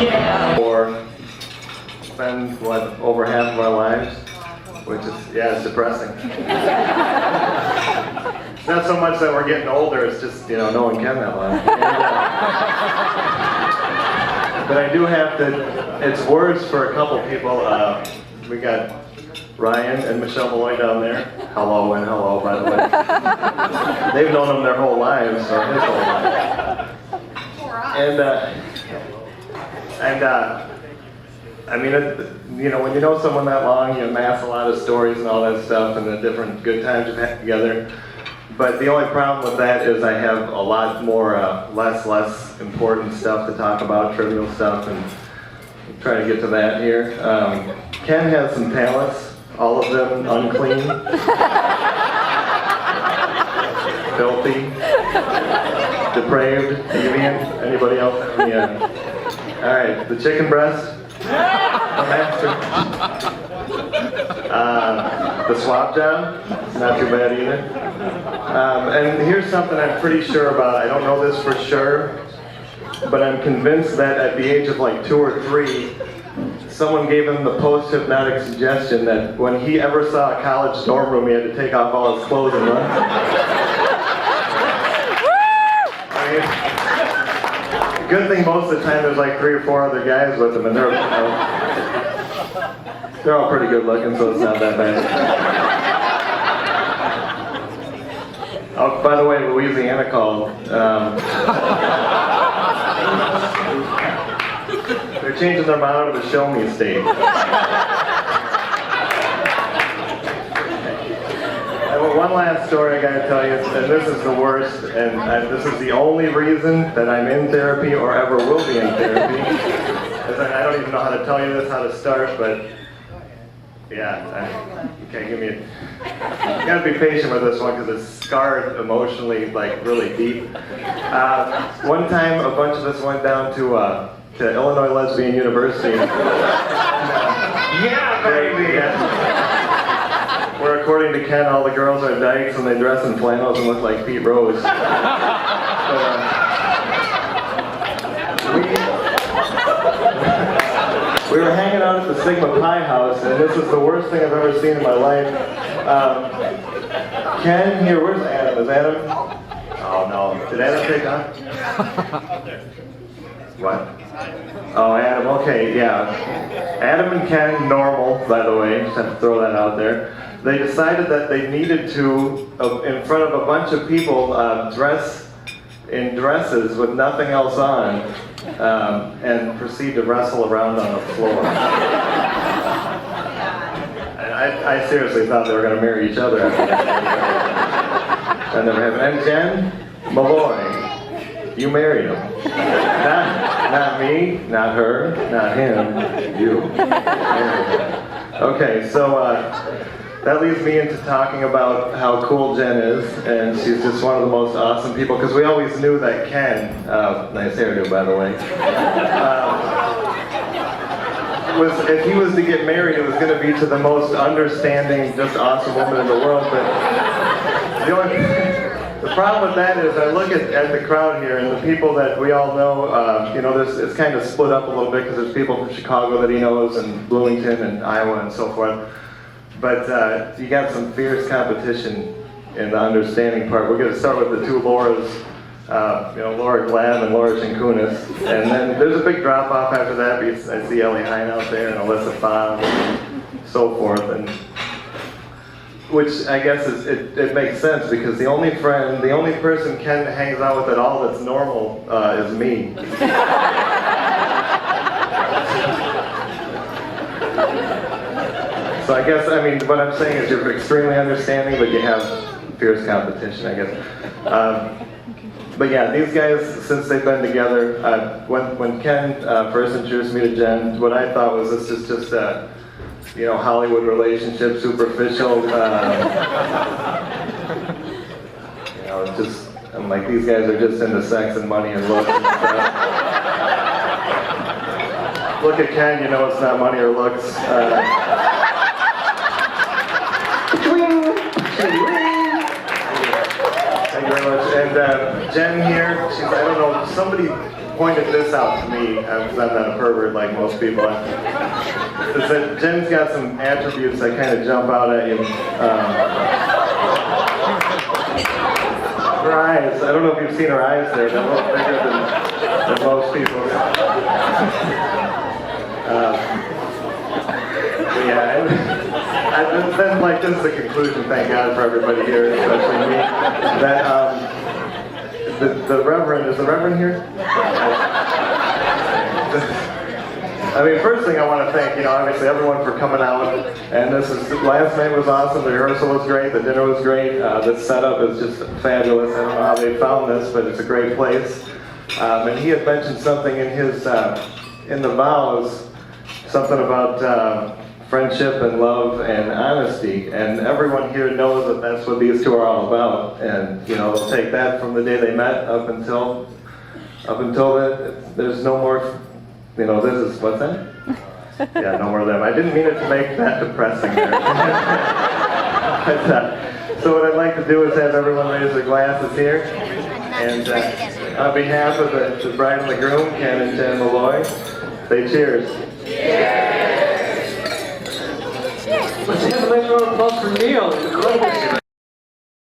Yeah. Or spend, what, over half of our lives? Which is, yeah, it's depressing. It's not so much that we're getting older, it's just, you know, no one can that long. And, but I do have to, it's worse for a couple people. We got Ryan and Michelle Melloy down there. Hello and hello, by the way. They've known him their whole lives, or his whole life. I mean, you know, when you know someone that long, you amass a lot of stories and all that stuff and the different good times you've had together. But the only problem with that is I have a lot more, less important stuff to talk about, trivial stuff, and I'm trying to get to that here. Ken has some talents, all of them unclean, filthy, depraved, deviant. Anybody else have any? All right, the chicken breast, a master. The swap job, not too bad either. And here's something I'm pretty sure about. I don't know this for sure, but I'm convinced that at the age of like 2 or 3, someone gave him the post-hypnotic suggestion that when he ever saw a college dorm room, he had to take off all his clothes and run. I mean, good thing most of the time there's like 3 or 4 other guys with him, and they're all pretty good looking, so it's not that bad. Oh, by the way, Louisiana called. They're changing their motto to the Show Me State. I have one last story I gotta tell you, and this is the worst, and this is the only reason that I'm in therapy or ever will be in therapy. I don't even know how to tell you this, how to start, but yeah, okay, give me you gotta be patient with this one because it's scarred emotionally, like really deep. One time, a bunch of us went down to Illinois Lesbian University. Yeah, baby! Yeah. Where according to Ken, all the girls are dykes and they dress in flannels and look like Pete Rose. We were hanging out at the Sigma Pi house, and this is the worst thing I've ever seen in my life. Ken, here, where's Adam? Is Adam? Oh no, did Adam take off? What? Oh, Adam, okay, yeah. Adam and Ken, normal, by the way, just have to throw that out there. They decided that they needed to, in front of a bunch of people, dress in dresses with nothing else on, and proceed to wrestle around on the floor. And I seriously thought they were going to marry each other after that. That never happened. And Jen Melloy, you married him. Not me, not her, not him, you. Okay, so that leads me into talking about how cool Jen is, and she's just one of the most awesome people, because we always knew that Ken, nice hairdo by the way, if he was to get married, it was going to be to the most understanding, just awesome woman in the world, but the problem with that is I look at the crowd here and the people that we all know, you know, it's kind of split up a little bit because there's people from Chicago that he knows and Bloomington and Iowa and so forth. But you got some fierce competition in the understanding part. We're going to start with the 2 Lauras, you know, Laura Glab and Laura Shinkunis. And then there's a big drop off after that because I see Ellie Hine out there and Alyssa Fav and so forth. And which I guess it makes sense because the only person Ken hangs out with at all that's normal is me. So I guess, I mean, what I'm saying is you're extremely understanding, but you have fierce competition, I guess. But yeah, these guys, since they've been together, when Ken first introduced me to Jen, what I thought was this is just a, you know, Hollywood relationship, superficial, you know, it's just, I'm like, these guys are just into sex and money and looks and stuff. Look at Ken, you know it's not money or looks. Thank you very much. And Jen here, she's, I don't know, somebody pointed this out to me, because I'm not a pervert like most people. Is that Jen's got some attributes that kind of jump out at you. Her eyes, I don't know if you've seen her eyes there, they're a little bigger than most people's. Then, like, this is the conclusion, thank God for everybody here, especially me, that the Reverend, is the Reverend here? I mean, first thing I want to thank, obviously everyone for coming out, and last night was awesome, the rehearsal was great, the dinner was great, the setup is just fabulous. I don't know how they found this, but it's a great place. And he had mentioned something in his, in the vows, something about friendship and love and honesty, and everyone here knows that that's what these two are all about, and they'll take that from the day they met up until there's no more, this is, what's that? Yeah, no more of them. I didn't mean it to make that depressing there. But, so what I'd like to do is have everyone raise their glasses here, and on behalf of the bride and the groom, Ken and Jen Melloy, say cheers. Let's have a nice round of applause for Neil.